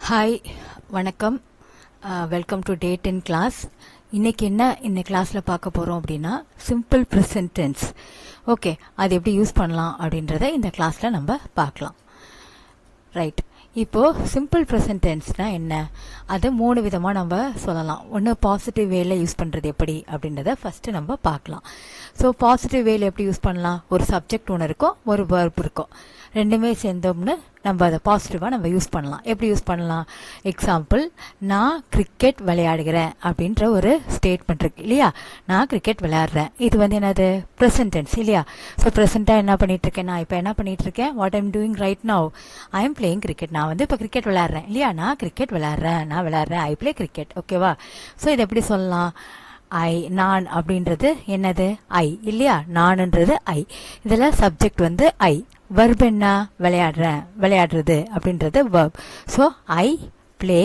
Hi வணக்கம், welcome to day 10 class. இன்றைக்கி இந்த கிளாஸில் பார்க்க போகிறோம் அப்படின்னா சிம்பிள் ப்ரெசன்ட் டென்ஸ். ஓகே, அது எப்படி யூஸ் பண்ணலாம் அப்படின்றத இந்த கிளாஸில் நம்ம பார்க்கலாம். ரைட், இப்போது சிம்பிள் ப்ரெசன்ட் டென்ஸ்னால் என்ன, அது 3 விதமாக நம்ம சொல்லலாம். ஒன்று பாசிட்டிவ் வேல யூஸ் பண்ணுறது எப்படி அப்படின்றத ஃபஸ்ட்டு நம்ம பார்க்கலாம். ஸோ பாசிட்டிவ் வேல எப்படி யூஸ் பண்ணலாம், ஒரு சப்ஜெக்ட் ஒன்று இருக்கும், ஒரு வேர்ப் இருக்கும், ரெண்டுமே சேர்ந்தோம்னு நம்ம அதை பாசிட்டிவாக நம்ம யூஸ் பண்ணலாம். எப்படி யூஸ் பண்ணலாம்? எக்ஸாம்பிள், நான் கிரிக்கெட் விளையாடுகிறேன் அப்படின்ற ஒரு ஸ்டேட்மெண்ட் இருக்கு இல்லையா. நான் கிரிக்கெட் விளையாடுறேன், இது வந்து என்னது ப்ரெசன்ட் டென்ஸ் இல்லையா. ஸோ ப்ரெசென்ட்டாக என்ன பண்ணிட்டு இருக்கேன், நான் இப்போ என்ன பண்ணிட்டு இருக்கேன், what I'm doing right now, I am playing cricket. நான் வந்து இப்போ கிரிக்கெட் விளையாடுறேன் இல்லையா, நான் கிரிக்கெட் விளையாடுறேன், ஐ பிளே கிரிக்கெட். ஓகேவா? ஸோ இதை எப்படி சொல்லலாம், நான் அப்படின்றது என்னது, ஐ இல்லையா, நான்ன்றது ஐ. இதில் சப்ஜெக்ட் வந்து ஐ, verb என்ன, விளையாடுறது அப்படின்றது verb. ஸோ ஐ பிளே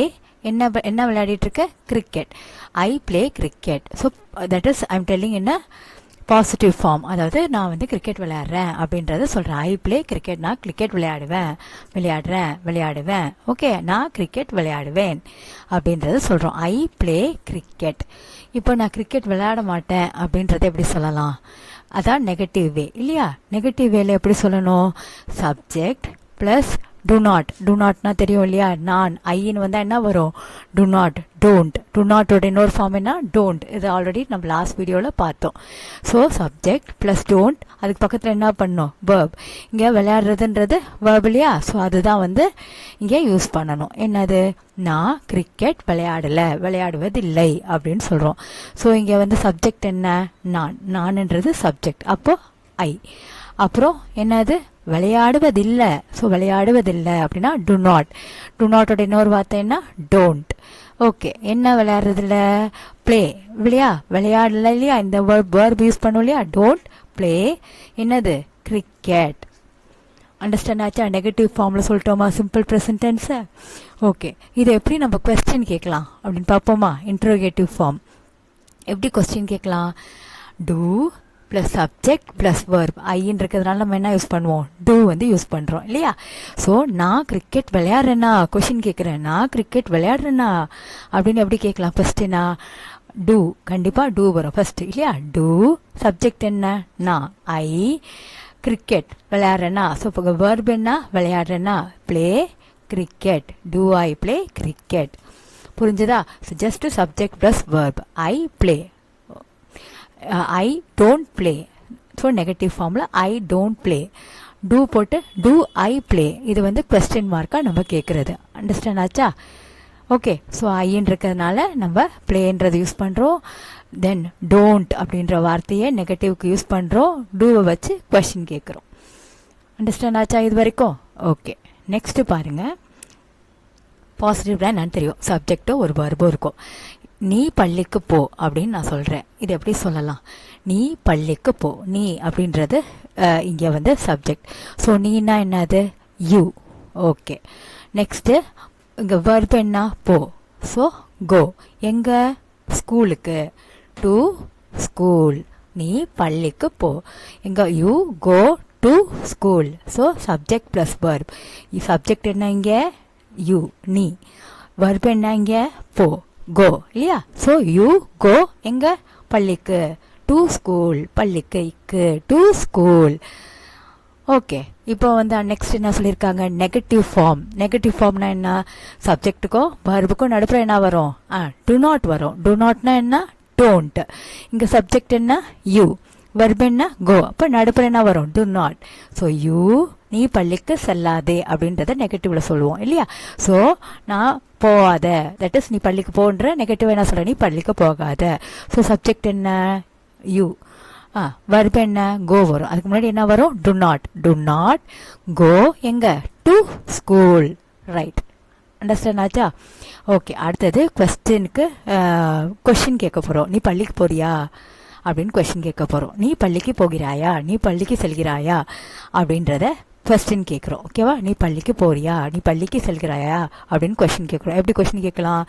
என்ன விளையாடிட்டு இருக்க, cricket. I play cricket. So that is I am telling என்ன பாசிட்டிவ் ஃபார்ம், அதாவது நான் வந்து கிரிக்கெட் விளையாடுறேன் அப்படின்றத சொல்கிறேன். ஐ பிளே கிரிக்கெட், நான் கிரிக்கெட் விளையாடுவேன். ஓகே, நான் கிரிக்கெட் விளையாடுவேன் அப்படின்றத சொல்கிறோம். ஐ பிளே கிரிக்கெட். இப்போ நான் கிரிக்கெட் விளையாட மாட்டேன் அப்படின்றத எப்படி சொல்லலாம், அதான் நெகட்டிவ் வே இல்லையா. நெகட்டிவ் வேல எப்படி சொல்லணும், சப்ஜெக்ட் ப்ளஸ் டு நாட்னா தெரியும் இல்லையா. நான் ஐன்னு வந்தால் என்ன வரும், டு நாட், டோன்ட். டு நாட்டோட இன்னொரு ஃபார்ம் என்ன, டோன்ட். இது ஆல்ரெடி நம்ம லாஸ்ட் வீடியோவில் பார்த்தோம். ஸோ சப்ஜெக்ட் ப்ளஸ் டோன்ட், அதுக்கு பக்கத்தில் என்ன பண்ணணும், வேர்ப். இங்கே விளையாடுறதுன்றது வேர்ப் இல்லையா. ஸோ அதுதான் வந்து இங்கே யூஸ் பண்ணணும். என்னது, நான் கிரிக்கெட் விளையாடுவதில்லை அப்படின்னு சொல்கிறோம். ஸோ இங்கே வந்து சப்ஜெக்ட் என்ன, நான்ன்றது சப்ஜெக்ட், அப்போ ஐ. அப்புறம் என்னது, விளையாடுவதில்லை. ஸோ விளையாடுவதில்லை அப்படின்னா டு நாட்டோட இன்னொரு வார்த்தை என்ன, டோன்ட். ஓகே, என்ன விளையாடுறதில்ல, பிளே இல்லையா, விளையாடல இல்லையா, இந்த வேர்ப் யூஸ் பண்ணும் இல்லையா, டோன்ட் பிளே என்னது, கிரிக்கெட். அண்டர்ஸ்டாண்ட் ஆச்சா? நெகட்டிவ் ஃபார்மில் சொல்லிட்டோமா சிம்பிள் ப்ரெசன்ட் டென்ஸை. ஓகே, இதை எப்படி நம்ம கொஸ்டின் கேட்கலாம் அப்படின்னு பார்ப்போமா. இன்ட்ரோகேட்டிவ் ஃபார்ம் எப்படி கொஸ்டின் கேட்கலாம், do plus subject plus verb. ஐன்னு இருக்கிறதுனால நம்ம என்ன யூஸ் பண்ணுவோம், டூ வந்து யூஸ் பண்ணுறோம் இல்லையா. ஸோ நான் கிரிக்கெட் விளையாடுறேன்னா, கொஷின் கேட்குறேன், நான் கிரிக்கெட் விளையாடுறேன்னா அப்படின்னு எப்படி கேட்கலாம். ஃபஸ்ட்டுனா டூ, கண்டிப்பாக டூ வரும் ஃபஸ்ட்டு இல்லையா. டூ சப்ஜெக்ட் என்ன, நான் ஐ கிரிக்கெட் விளையாடுறேன்னா. ஸோ இப்போ வேர்ப் என்ன, விளையாடுறேன்னா, play cricket, do I play cricket. புரிஞ்சுதா? So just subject plus verb. I play, I don't play. So negative ஃபார்மில் ஐ டோன்ட் பிளே. டூ போட்டு டூ ஐ பிளே, இது வந்து கொஸ்டின் மார்க்காக நம்ம கேட்குறது. அண்டர்ஸ்டாண்ட் ஆச்சா? ஓகே, ஸோ ஐன்னு இருக்கிறதுனால நம்ம பிளேன்றது யூஸ் பண்ணுறோம். தென் டோன்ட் அப்படின்ற வார்த்தையை நெகட்டிவ்க்கு யூஸ் பண்ணுறோம். டூவை வச்சு கொஸ்டின் கேட்குறோம். அண்டர்ஸ்டாண்ட் ஆச்சா இது வரைக்கும்? ஓகே, நெக்ஸ்ட்டு பாருங்கள். பாசிட்டிவ்னா என்னன்னு தெரியும், சப்ஜெக்டும் ஒரு வேர்பும் இருக்கும். நீ பள்ளிக்கு போ அப்படின்னு நான் சொல்கிறேன், இது எப்படி சொல்லலாம், நீ பள்ளிக்கு போ. நீ அப்படின்றது இங்கே வந்து சப்ஜெக்ட். ஸோ நீனா என்னது, யூ. ஓகே, நெக்ஸ்ட்டு இங்கே வேர்ப் என்ன, போ. ஸோ கோ, எங்கே, ஸ்கூலுக்கு, டு ஸ்கூல். நீ பள்ளிக்கு போ, எங்கே, you go to school. So subject plus verb. Subject என்ன இங்கே, யூ நீ. வேர்ப் என்ன இங்கே, போ, கோ இல்லையா. ஸோ யூ கோ எங்க, பள்ளிக்கு, டு ஸ்கூல், பள்ளிக்கு இக்கு, டு ஸ்கூல். ஓகே, இப்போ வந்து நெக்ஸ்ட் என்ன சொல்லியிருக்காங்க, நெகட்டிவ் ஃபார்ம். நெகட்டிவ் ஃபார்ம்னா என்ன, சப்ஜெக்ட்டுக்கும் வேர்புக்கும் நடுப்புற என்ன வரும், டு நாட் வரும். டு நாட்னா என்ன, டோன்ட். இங்கே சப்ஜெக்ட் என்ன, யூ, வெர்ப் என்ன, கோ, அப்போ நடுப்புற என்ன வரும், டு நாட். ஸோ யூ நீ பள்ளிக்கு செல்லாதே அப்படின்றத நெகட்டிவ்ல சொல்லுவோம் இல்லையா. ஸோ நான் போகாத, தட் இஸ் நீ பள்ளிக்கு போன்ற நெகட்டிவ் என்ன சொல்ற, நீ பள்ளிக்கு போகாத. ஸோ சப்ஜெக்ட் என்ன, யூ, வெர்ப் என்ன, கோ வரும். அதுக்கு முன்னாடி என்ன வரும், டு நாட் கோ எங்க, டு ஸ்கூல். ரைட், அண்டர்ஸ்டாண்ட் ஆச்சா? ஓகே, அடுத்தது கொஸ்டினுக்கு கொஸ்டின் கேட்க போகிறோம். நீ பள்ளிக்கு போறியா அப்படின்னு கொஸ்டின் கேட்க போகிறோம். நீ பள்ளிக்கு போகிறாயா, நீ பள்ளிக்கு செல்கிறாயா அப்படின்றத கொஸ்டின் கேட்குறோம். ஓகேவா, நீ பள்ளிக்கு போறியா, நீ பள்ளிக்கு செல்கிறாயா அப்படின்னு கொஸ்டின் கேட்குறோம். எப்படி கொஸ்டின் கேட்கலாம்,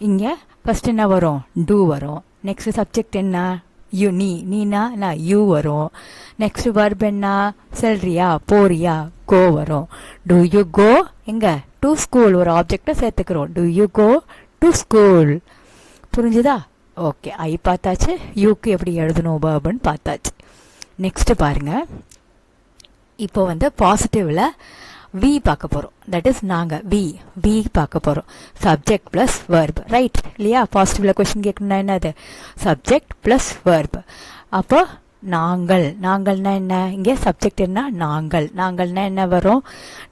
இங்கே ஃபர்ஸ்ட் என்ன வரும், டூ வரும். நெக்ஸ்ட் சப்ஜெக்ட் என்ன, யூ நீனா நான் யூ வரும். நெக்ஸ்ட் வர்ப் என்ன, செல்றியா போறியா, கோ வரும். டு யூ கோ எங்க, டு ஸ்கூல் ஒரு ஆப்ஜெக்டை சேர்த்துக்கிறோம். Do you go to school. புரிஞ்சுதா? ஓகே, ஐ பார்த்தாச்சு. யூக்கு எப்படி எழுதணும் வேர்புன்னு பார்த்தாச்சு. நெக்ஸ்ட் பாருங்க, இப்போ வந்து பாசிட்டிவ்ல வி பார்க்க போறோம். தட் இஸ் நாங்க வி பார்க்க போறோம். சப்ஜெக்ட் பிளஸ் வெர்ப், ரைட் இல்லையா? பாசிட்டிவ்ல கொஸ்டின் கேட்கணும்னா என்னது? Subject plus verb. அப்போ நாங்கள்னா என்ன? இங்கே சப்ஜெக்ட் என்ன? நாங்கள்னா என்ன வரும்?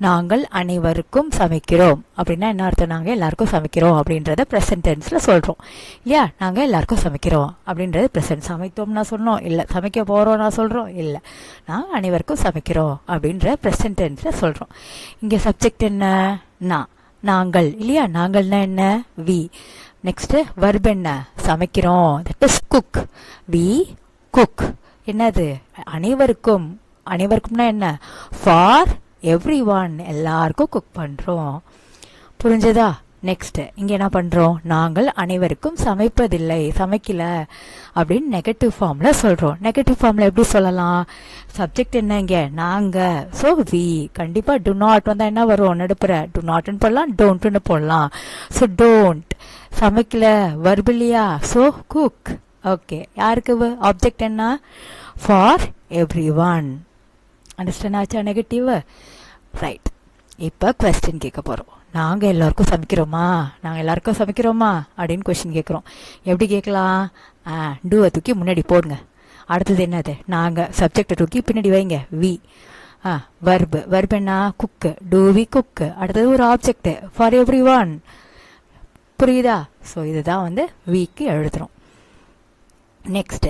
நாங்கள் அனைவருக்கும் சமைக்கிறோம் அப்படின்னா என்ன அர்த்தம்? நாங்கள் எல்லாருக்கும் சமைக்கிறோம் அப்படின்றத ப்ரெசன்ட் டென்ஸ்ல சொல்றோம் இல்லையா? நாங்கள் எல்லாருக்கும் சமைக்கிறோம் அப்படின்றது ப்ரெசன்ட். சமைத்தோம்னா சொன்னோம் இல்லை, சமைக்க போறோம்னா சொல்றோம் இல்லை, நாங்கள் அனைவருக்கும் சமைக்கிறோம் அப்படின்ற ப்ரெசன்ட் டென்ஸ்ல சொல்றோம். இங்கே சப்ஜெக்ட் என்ன? நாங்கள் இல்லையா? நாங்கள்னா என்ன? வி. நெக்ஸ்ட் வர்ப் என்ன? சமைக்கிறோம். That is cook. We cook. என்னது? அனைவருக்கும்னா என்ன? ஃபார் எவ்ரி ஒன், எல்லாருக்கும் குக் பண்றோம். புரிஞ்சதா? நெக்ஸ்ட் இங்க என்ன பண்றோம்? நாங்கள் அனைவருக்கும் சமைக்கல அப்படின்னு நெகட்டிவ் ஃபார்ம்ல சொல்றோம். நெகட்டிவ் ஃபார்ம்ல எப்படி சொல்லலாம்? சப்ஜெக்ட் என்ன இங்க? நாங்க. So we. கண்டிப்பா டு நாட் வந்தா என்ன வரும்? நடுப்புற டு நாட்னு போடலாம், டோன்ட்னு போடலாம். So don't. சமைக்கல வர்ப் இல்லையா? So cook. ஓகே, யாருக்கு ஆப்ஜெக்ட் என்ன? For every one. அண்டர்ஸ்டாண்ட் ஆச்சா? Negative, right. இப்போ கொஸ்டின் கேட்க போறோம். நாங்க எல்லாருக்கும் சமைக்கிறோமா அப்படின்னு கொஸ்டின் கேட்குறோம். எப்படி கேட்கலாம்? டூவை தூக்கி முன்னாடி போடுங்க. அடுத்தது என்னது? நாங்க. சப்ஜெக்டை தூக்கி பின்னாடி வைங்க, வி. வர்ப் என்ன? குக்கு. Do we cook. அடுத்தது ஒரு ஆப்ஜெக்ட் ஃபார் எவ்ரி ஒன். புரியுதா? ஸோ இதுதான் வந்து வீக்கு எழுதுறோம். நெக்ஸ்ட்,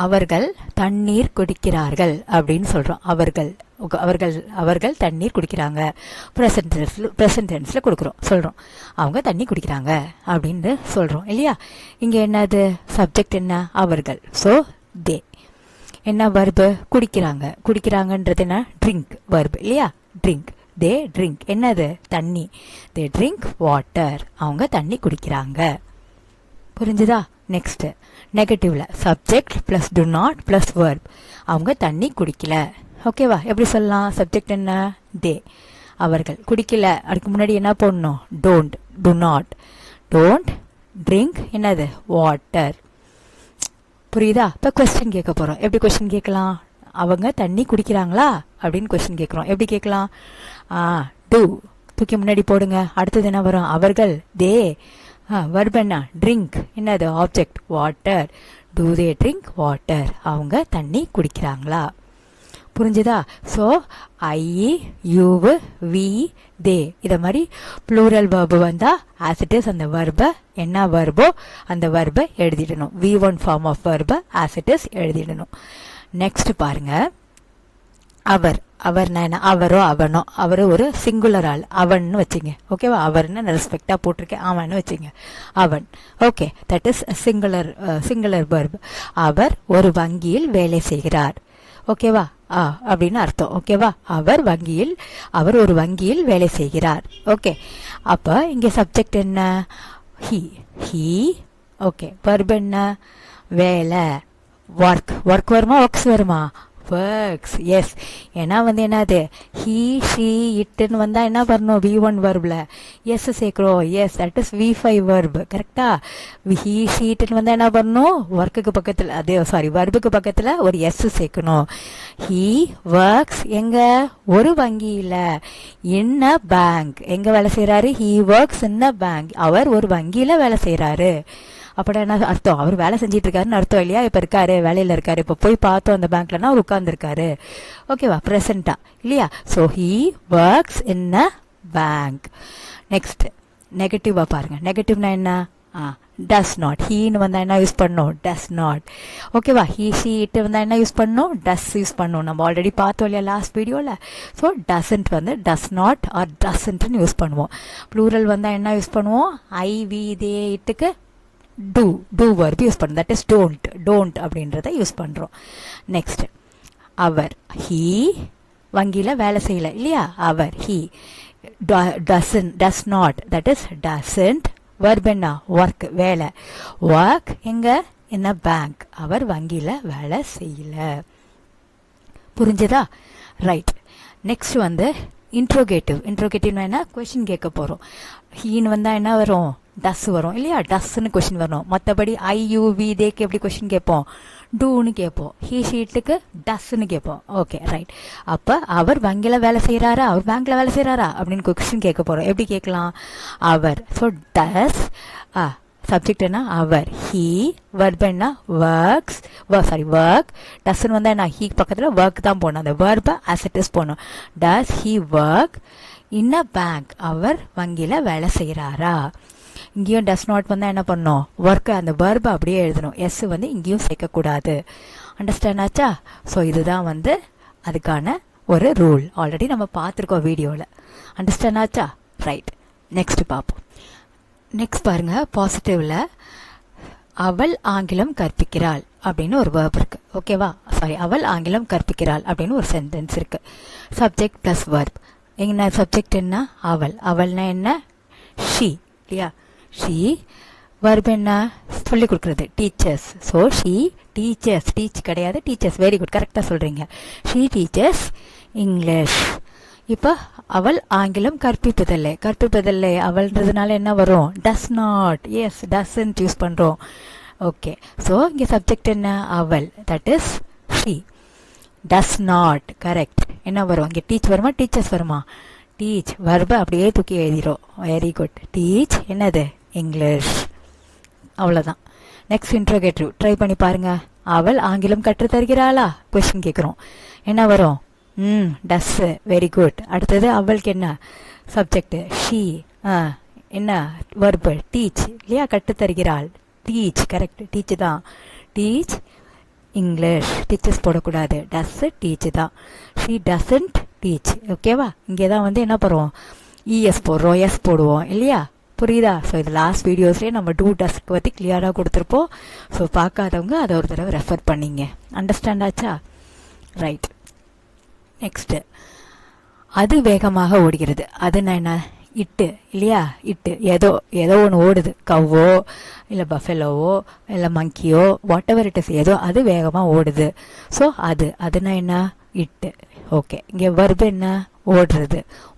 அவர்கள் தண்ணீர் குடிக்கிறார்கள் அப்படின்னு சொல்றோம். அவர்கள் தண்ணீர் குடிக்கிறாங்க. பிரசன்ட் டென்ஸ்ல கொடுக்குறோம், சொல்றோம். அவங்க தண்ணி குடிக்கிறாங்க அப்படின்னு சொல்றோம் இல்லையா? இங்க என்னது? சப்ஜெக்ட் என்ன? அவர்கள். So they. என்ன வர்பு? குடிக்கிறாங்கன்றது என்ன? ட்ரிங்க் வர்பு இல்லையா? ட்ரிங்க். They drink. என்னது? தண்ணி. They drink water. அவங்க தண்ணி குடிக்கிறாங்க. புரிஞ்சுதா? நெக்ஸ்ட் நெகட்டிவ்ல subject plus do not plus verb. அவங்க தண்ணி குடிக்கல. ஓகேவா? எப்படி சொல்லலாம்? சப்ஜெக்ட் என்ன? தே. அவர்கள் குடிக்கல. அதுக்கு முன்னாடி என்ன போடணும்? Don't. To not. Don't drink என்னது? வாட்டர். புரியுதா? இப்போ கொஸ்டின் கேட்க போறோம். எப்படி கொஸ்டின் கேட்கலாம்? அவங்க தண்ணி குடிக்கிறாங்களா அப்படின்னு கொஸ்டின் கேட்குறோம். எப்படி கேட்கலாம்? டூ தூக்கி முன்னாடி போடுங்க. அடுத்தது என்ன வரும்? அவர்கள். தே. வர்ப் என்ன? ட்ரிங்க். என்னது? Object water. Do they drink water. அவங்க தண்ணி குடிக்கிறாங்களா? புரிஞ்சுதா? So I, you, we, they இதை மாதிரி ப்ளூரல் வர்பு வந்தா ஆஸ் இட் இஸ் அந்த வர்பை என்ன வர்போ அந்த வர்பை எழுதிடணும். V1 ஃபார்ம் ஆஃப் வர்பை ஆஸ் இட் இஸ் எழுதிடணும். நெக்ஸ்ட் பாருங்க, அவர்னா என்ன? அவரோ அவனோ. அவரு ஒரு சிங்குலர் ஆள், அவன்னு வச்சுங்க. ஓகேவா? அவர்னு ரெஸ்பெக்டா போட்டிருக்கேன், அவன்னு வச்சுங்க. அவன். Okay, that is singular verb. அவர் ஒரு வங்கியில் வேலை செய்கிறார். ஓகேவா? அப்படின்னு அர்த்தம். ஓகேவா? அவர் ஒரு வங்கியில் வேலை செய்கிறார். ஓகே, அப்ப இங்க சப்ஜெக்ட் என்ன? ஹி. ஓகே, வர்ப் என்ன? வேலை. ஒர்க் வருமா? ஒர்க்ஸ் வருமா? ஒர்க்ஸ். எஸ். ஏன்னா வந்து என்னது? ஹீ, ஷீ, இட்டுன்னு வந்தா என்ன வரணும்? V1 வர்ப்ல எஸ் சேர்க்கிறோம். S, that is V5 verb. கரெக்டா? ஹீ, ஷீ, இட்டுன்னு வந்தா என்ன வரணும்? ஒர்க்குக்கு பக்கத்துல வர்புக்கு பக்கத்துல ஒரு எஸ் சேர்க்கணும். ஹீ ஒர்க்ஸ் எங்க? ஒரு வங்கியில. In a bank. எங்க வேலை செய்யறாரு? He works in a bank. அவர் ஒரு வங்கியில வேலை செய்யறாரு. அப்படி என்ன அர்த்தம்? அவர் வேலை செஞ்சிட்டு இருக்காருன்னு அர்த்தம் இல்லையா? இப்ப இருக்காரு, வேலையில இருக்காரு. இப்ப போய் பார்த்தோம் அந்த பேங்க்லன்னா அவர் உட்கார்ந்து இருக்காரு. ஓகேவா? பிரசன்டா இல்லையா? So he works in a bank. Next நெகட்டிவா பாருங்க. நெகட்டிவ்னா என்ன? Does not. ஹீன்னு வந்தா என்ன யூஸ் பண்ணணும்? Does not. ஓகேவா? ஹீ, ஷீ, இட்டு வந்தா என்ன யூஸ் பண்ணணும்? டஸ் யூஸ் பண்ணணும். நம்ம ஆல்ரெடி பார்த்தோம் இல்லையா லாஸ்ட் வீடியோல? ஸோ டசன்ட் வந்து டஸ் நாட் ஆர் டசன்ட்னு யூஸ் பண்ணுவோம். ப்ளூரல் வந்தா என்ன யூஸ் பண்ணுவோம்? ஐ, வி, தே, இட்டுக்கு டூ வர்ப் யூஸ் பண்ணும். தட் இஸ் டோன்ட் அப்படின்றத யூஸ் பண்றோம். நெக்ஸ்ட் அவர். ஹீ வங்கியில வேலை செய்யல இல்லையா? அவர். He does not. That is doesn't. Verb என்ன? ஒர்க் வேலை. ஒர்க் எங்க? இன் அ பேங்க். அவர் வங்கியில வேலை செய்யல. புரிஞ்சதா? ரைட். நெக்ஸ்ட் வந்து இன்ட்ரோகேட்டிவ்னா என்ன, கொஷின் கேட்க போகிறோம். ஹீன்னு வந்தால் என்ன வரும், டஸ் வரும் இல்லையா, டஸ்ன்னு கொஷின் வரணும். மற்றபடி ஐயூவி தேக்கு எப்படி கொஷின் கேட்போம், டூன்னு கேட்போம். ஹீ ஷீட்டுக்கு டஸ்ன்னு கேட்போம். Okay right. அப்போ அவர் வங்கியில் வேலை செய்கிறாரா, அவர் பேங்க்கில் வேலை செய்கிறாரா அப்படின்னு கொஷின் கேட்க போகிறோம். எப்படி கேட்கலாம், அவர். ஸோ டஸ் சப்ஜெக்ட் என்ன, அவர். ஹீ வர்ப் என்ன, ஒர்க்ஸ். ஒர்க். டஸ்ன்னு வந்தால் என்ன, ஹீ பக்கத்தில் ஒர்க் தான் போடணும், அந்த வேர்பை as it is போடணும். Does he work in a bank, அவர் வங்கியில் வேலை செய்கிறாரா. இங்கேயும் டஸ் நாட் வந்தால் என்ன பண்ணணும், ஒர்க்கை அந்த வேர்பை அப்படியே எழுதணும். எஸ் வந்து இங்கேயும் சேர்க்கக்கூடாது. அண்டர்ஸ்டாண்ட் ஆச்சா. ஸோ இதுதான் வந்து அதுக்கான ஒரு ரூல். ஆல்ரெடி நம்ம பார்த்துருக்கோம் வீடியோவில். அண்டர்ஸ்டாண்ட் ஆச்சா. ரைட். நெக்ஸ்ட் பார்ப்போம். நெக்ஸ்ட் பாருங்க, பாசிட்டிவ்ல அவள் ஆங்கிலம் கற்பிக்கிறாள் அப்படின்னு ஒரு வேர்ப் இருக்கு. ஓகேவா, சாரி, அவள் ஆங்கிலம் கற்பிக்கிறாள் அப்படின்னு ஒரு சென்டென்ஸ் இருக்கு. Subject plus verb. என்ன சப்ஜெக்ட் என்ன, அவள். அவள்னா என்ன, ஷீ இல்லையா. ஷீ. வேர்ப் என்ன, சொல்லிக் கொடுக்குறது, teachers. So she teachers, teach கிடையாது டீச்சர்ஸ். வெரி குட், கரெக்டாக சொல்கிறீங்க. She teachers English. இப்போ அவள் ஆங்கிலம் கற்பிப்பதில்லை அவள்ன்றதுனால என்ன வரும், டஸ் நாட். எஸ், டஸ்ன்னு யூஸ் பண்ணுறோம். ஓகே. ஸோ இங்கே சப்ஜெக்ட் என்ன, அவள், that is she. Does not, correct. என்ன வரும் இங்கே, டீச் வருமா டீச்சர்ஸ் வருமா, டீச். வர்பை அப்படியே தூக்கி எழுதிடும். Very good. டீச் என்னது, இங்கிலீஷ். அவ்வளோதான். நெக்ஸ்ட் இன்ட்ரோகேட்டிவ் ட்ரை பண்ணி பாருங்க. அவள் ஆங்கிலம் கற்று தருகிறாளா கொஸ்டின் கேட்குறோம். என்ன வரும், டஸ். Very good. அடுத்தது அவளுக்கு என்ன சப்ஜெக்ட், ஷீ. என்ன வர்பு, டீச் இல்லையா, கற்று தருகிறாள், டீச். கரெக்ட், டீச் தான். Teach English. டீச்சர்ஸ் போடக்கூடாது, டஸ் டீச் தான். She doesn't teach. ஓகேவா. இங்கே தான் வந்து என்ன பண்ணுவோம், இஎஸ் போடுறோம், எஸ் போடுவோம் இல்லையா. புரியுதா. ஸோ இது லாஸ்ட் வீடியோஸ்லேயே நம்ம டூ டஸ்க்கு பற்றி கிளியராக கொடுத்துருப்போம். ஸோ பார்க்காதவங்க அதை ஒரு தடவை ரெஃபர் பண்ணிங்க. அண்டர்ஸ்டாண்ட் ஆச்சா. ரைட். நெக்ஸ்ட்டு, அது வேகமாக ஓடுகிறது. அதுனா என்ன, இட்டு இல்லையா. இட்டு ஏதோ ஒன்று ஓடுது, கவ்வோ இல்லை பஃபெலோவோ இல்லை மங்கியோ, வாட் எவர் இட் இஸ், ஏதோ அது வேகமாக ஓடுது. ஸோ அதுனா என்ன, இட்டு. ஓகே. இங்கே வர்பு என்ன,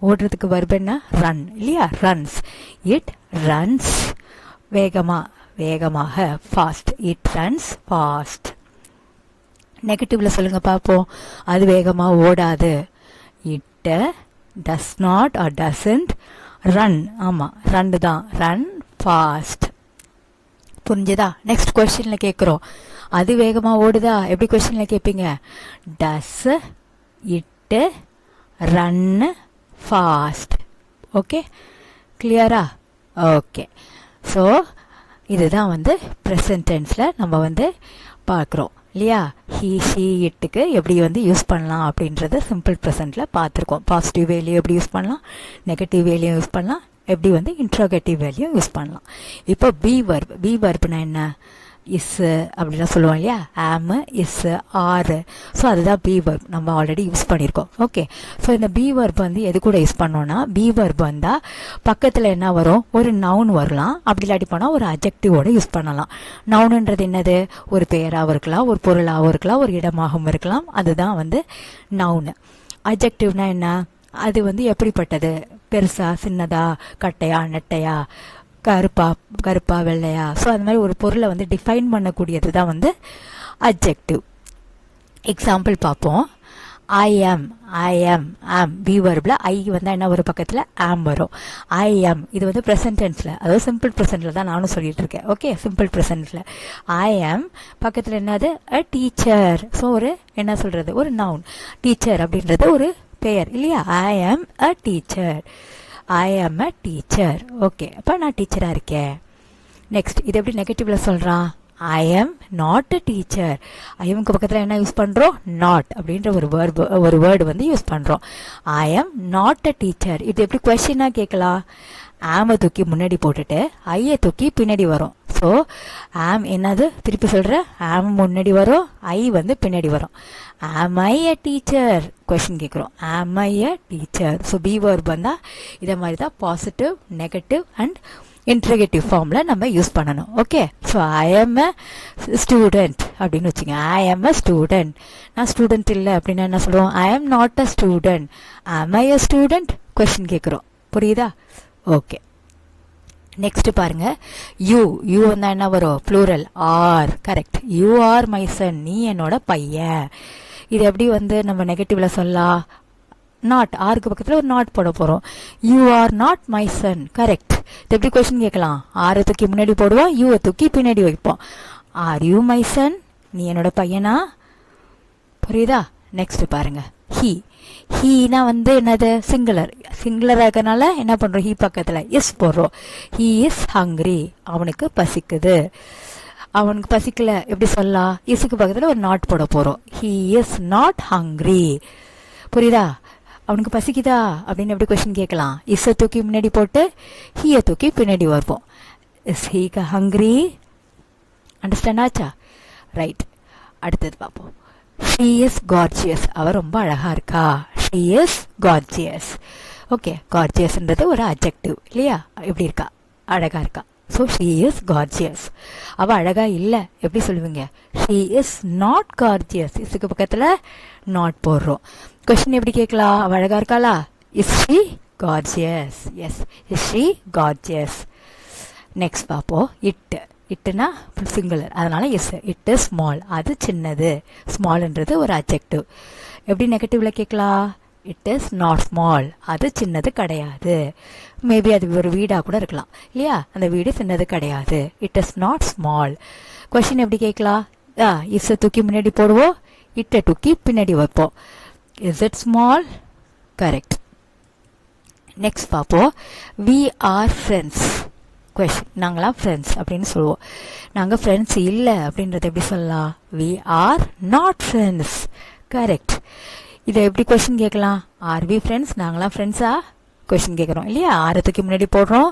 ஓடுறதுக்கு வர்பு என்ன, ரன் இல்லையா, ரன்ஸ். இட் ரன்ஸ் வேகமாக, ஃபாஸ்ட். It runs fast. நெகட்டிவ்ல சொல்லுங்க பார்ப்போம். அது வேகமாக ஓடாது. It does not or doesn't run. ஆமாம், ரன் தான், ரன் ஃபாஸ்ட். புரிஞ்சுதா. நெக்ஸ்ட் கொஸ்டின்ல கேட்குறோம், அது வேகமாக ஓடுதா, எப்படி கொஸ்டின்ல கேட்பீங்க, does it run fast. Okay, கிளியரா. ஓகே. ஸோ இதுதான் வந்து ப்ரெசன்ட் டென்ஸில் நம்ம வந்து பார்க்குறோம் இல்லையா. ஹீ ஷீ இட்டுக்கு எப்படி வந்து யூஸ் பண்ணலாம் அப்படின்றத சிம்பிள் ப்ரெசென்ட்டில் பார்த்துருக்கோம். பாசிட்டிவ் வேலையும் எப்படி யூஸ் பண்ணலாம், நெகட்டிவ் வேலையும் யூஸ் பண்ணலாம், எப்படி வந்து இன்ட்ரோகேட்டிவ் வேலையும் யூஸ் பண்ணலாம். இப்போ பி வர்ப்னா என்ன, இஸ் அப்படிலாம் சொல்லுவோம் இல்லையா, ஆம், இஸ், ஆர். ஸோ அதுதான் பி வர்ப், நம்ம ஆல்ரெடி யூஸ் பண்ணியிருக்கோம். ஓகே. ஸோ இந்த பி வர்ப் வந்து எது கூட யூஸ் பண்ணோன்னா, பி வர்ப் வந்தால் பக்கத்தில் என்ன வரும், ஒரு நவுன் வரலாம், அப்படி இல்லாட்டி போனால் ஒரு அஜெக்டிவோட யூஸ் பண்ணலாம். நவுனுன்றது என்னது, ஒரு பெயராகவும் இருக்கலாம், ஒரு பொருளாகவும் இருக்கலாம், ஒரு இடமாகவும் இருக்கலாம், அதுதான் வந்து நவுனு. அஜெக்டிவ்னா என்ன, அது வந்து எப்படிப்பட்டது, பெருசா சின்னதா, கட்டையா நெட்டையா, கருப்பா வெள்ளையா. ஸோ அந்த மாதிரி ஒரு பொருளை வந்து டிஃபைன் பண்ணக்கூடியது தான் வந்து அட்ஜெக்டிவ். எக்ஸாம்பிள் பார்ப்போம். ஐ ஆம் பி வர்பில் ஐ வந்தால் என்ன ஒரு பக்கத்தில் ஆம் வரும். ஐ ஆம் இது வந்து ப்ரெசன்ட் டென்ஸில், அதாவது சிம்பிள் ப்ரெசென்ட்டில் தான் நானும் சொல்லிட்டு இருக்கேன். ஓகே, சிம்பிள் ப்ரெசென்ட்டில் ஐ ஆம் பக்கத்தில் என்னது, அ டீச்சர். ஸோ ஒரு என்ன சொல்கிறது, ஒரு நவுன். டீச்சர் அப்படின்றது ஒரு பெயர் இல்லையா. ஐ ஆம் அ டீச்சர். ஐ ஆம் அ டீச்சர். ஓகே, அப்போ நான் டீச்சராக இருக்கேன். நெக்ஸ்ட், இது எப்படி நெகட்டிவில் சொல்கிறான், ஐ ஆம் நாட் அ டீச்சர். ஐஎம்க்கு பக்கத்தில் என்ன யூஸ் பண்ணுறோம், நாட் அப்படின்ற ஒரு வேர்டு வந்து யூஸ் பண்ணுறோம். ஐ ஆம் நாட் அ டீச்சர். இது எப்படி கொஸ்டினாக கேட்கலாம், ஆமை தூக்கி முன்னாடி போட்டுட்டு ஐயை தூக்கி பின்னாடி வரும். ஸோ ஆம் என்னது, திருப்பி சொல்கிறேன், ஆம் முன்னாடி வரும், ஐ வந்து பின்னாடி வரும். ஆம் ஐ அ டீச்சர் கொஸ்டின் கேட்குறோம், am I a teacher. So be verb வந்தால் இதை மாதிரி தான் பாசிட்டிவ், நெகட்டிவ் அண்ட் இன்ட்ரகேட்டிவ் ஃபார்மில் நம்ம யூஸ் பண்ணணும். ஓகே, ஸோ ஐ ஆம் அ ஸ்டூடெண்ட் அப்படின்னு வச்சுங்க. ஐ ஆம் அ ஸ்டூடெண்ட். நான் ஸ்டூடெண்ட் இல்லை அப்படின்னா என்ன சொல்லுவோம்? ஐ ஆம் நாட் அ ஸ்டூடெண்ட். ஆம் ஐ அ ஸ்டூடெண்ட்? கொஸ்டின் கேட்குறோம். புரியுதா? ஓகே, நெக்ஸ்ட் பாருங்க. யூ வந்தா என்ன வரும்? Plural. Are. Correct. You are my son. நீ என்னோட பையன். இது எப்படி வந்து நம்ம நெகட்டிவ்ல சொல்லலாம்? நாட். ஆருக்கு பக்கத்தில் ஒரு நாட் போட போகிறோம். You are not my son. Correct. இது எப்படி கொஸ்டின் கேட்கலாம்? ஆரை தூக்கி முன்னாடி போடுவோம், யூவை தூக்கி பின்னாடி வைப்போம். Are you my son? நீ என்னோட பையனா? புரியுதா? நெக்ஸ்ட் பாருங்க. ஹீனா வந்து என்னது? சிங்குலராக இருக்கனால என்ன பண்ணுறோம்? ஹீ பக்கத்தில் எஸ் போடுறோம். He is hungry. அவனுக்கு பசிக்குது. அவனுக்கு பசிக்கல எப்படி சொல்லலாம்? இஸுக்கு பக்கத்தில் ஒரு நாட் போட போகிறோம். He is not hungry. புரியுதா? அவனுக்கு பசிக்குதா அப்படின்னு எப்படி கொஸ்டின் கேட்கலாம்? இஸை தூக்கி முன்னாடி போட்டு ஹீயை தூக்கி பின்னாடி வருவோம். Is he hungry? அண்டர்ஸ்டாண்ட் ஆச்சா? ரைட். அடுத்தது பார்ப்போம். She is gorgeous. அவ ரொம்ப அழகா இருக்கா. She is gorgeous. ஓகே, கார்ஜியஸ்ன்றது ஒரு அட்ஜெக்டிவ் இல்லையா? எப்படி இருக்கா? அழகா இருக்கா. So she is gorgeous. அவ அழகா இல்லை எப்படி சொல்லுவீங்க? She is not gorgeous. இதுக்கு பக்கத்தில் நாட் போடுறோம். கொஸ்டின் எப்படி கேட்கலாம்? அவ அழகா இருக்காளா? Is she gorgeous? Yes, is she gorgeous. Next பார்ப்போம். இட்டுனா சிங்குலர், அதனால எஸ். It is small. அது சின்னது. ஸ்மால்ன்றது ஒரு அட்ஜெக்டிவ். எப்படி நெகட்டிவ்ல கேட்கலாம்? It is not small. அது சின்னது கிடையாது. மேபி அது ஒரு வீடாக கூட இருக்கலாம் இல்லையா? அந்த வீடு சின்னது கிடையாது. It is not small. Question எப்படி கேட்கலாம்? இஸை தூக்கி முன்னாடி போடுவோம், இட்டை தூக்கி பின்னாடி வைப்போம். Is it small? Correct. Next பார்ப்போம். We are friends. கொஸ்டின், நாங்களாம் ஃப்ரெண்ட்ஸ் அப்படின்னு சொல்லுவோம். நாங்கள் ஃப்ரெண்ட்ஸ் இல்லை அப்படின்றத எப்படி சொல்லலாம்? We are not friends. Correct. இதை எப்படி கொஸ்டின் கேட்கலாம்? Are we friends? நாங்களாம் ஃப்ரெண்ட்ஸா? கொஸ்டின் கேட்குறோம் இல்லையா? ஆரை தூக்கி முன்னாடி போடுறோம்,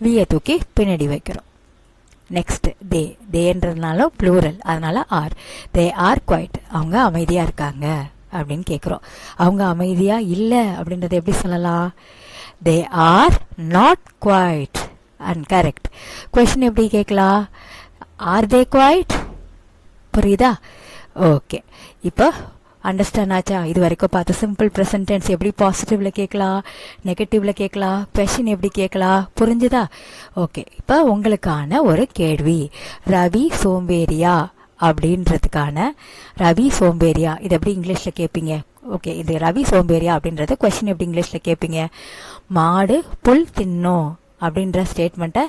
வியை தூக்கி பின்னாடி வைக்கிறோம். நெக்ஸ்ட் தேன்றதுனால ப்ளூரல், அதனால ஆர். They are quiet. அவங்க அமைதியாக இருக்காங்க அப்படின்னு கேட்குறோம். அவங்க அமைதியாக இல்லை அப்படின்றத எப்படி சொல்லலாம்? They are not quiet. And correct. Question எப்படி கேட்கலாம்? Are they quiet? புரியுதா? ஓகே, இப்போ அண்டர்ஸ்டாண்ட் ஆச்சா? இது வரைக்கும் பார்த்து சிம்பிள் ப்ரெசன்ட் டென்ஸ் எப்படி பாசிட்டிவ்ல கேட்கலாம், நெகட்டிவ்ல கேட்கலாம், கொஸ்டின் எப்படி கேட்கலாம், புரிஞ்சுதா? ஓகே, இப்போ உங்களுக்கான ஒரு கேள்வி. ரவி சோம்பேறியா அப்படின்றதுக்கான ரவி சோம்பேறியா இது எப்படி இங்கிலீஷில் கேட்பீங்க? ஓகே, இது ரவி சோம்பேறியா அப்படின்றத கொஸ்டின் எப்படி இங்கிலீஷில் கேட்பீங்க? மாடு புல் தின்னும் அப்படின்ற ஸ்டேட்மெண்ட்டை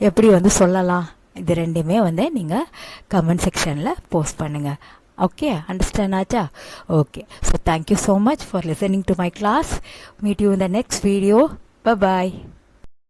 எப்படி வந்து சொல்லலாம்? இது ரெண்டுமே வந்து நீங்கள் கமெண்ட் செக்ஷனில் போஸ்ட் பண்ணுங்கள். Okay, understand acha? Okay, so thank you so much for listening to my class. Meet you in the next video. Bye bye.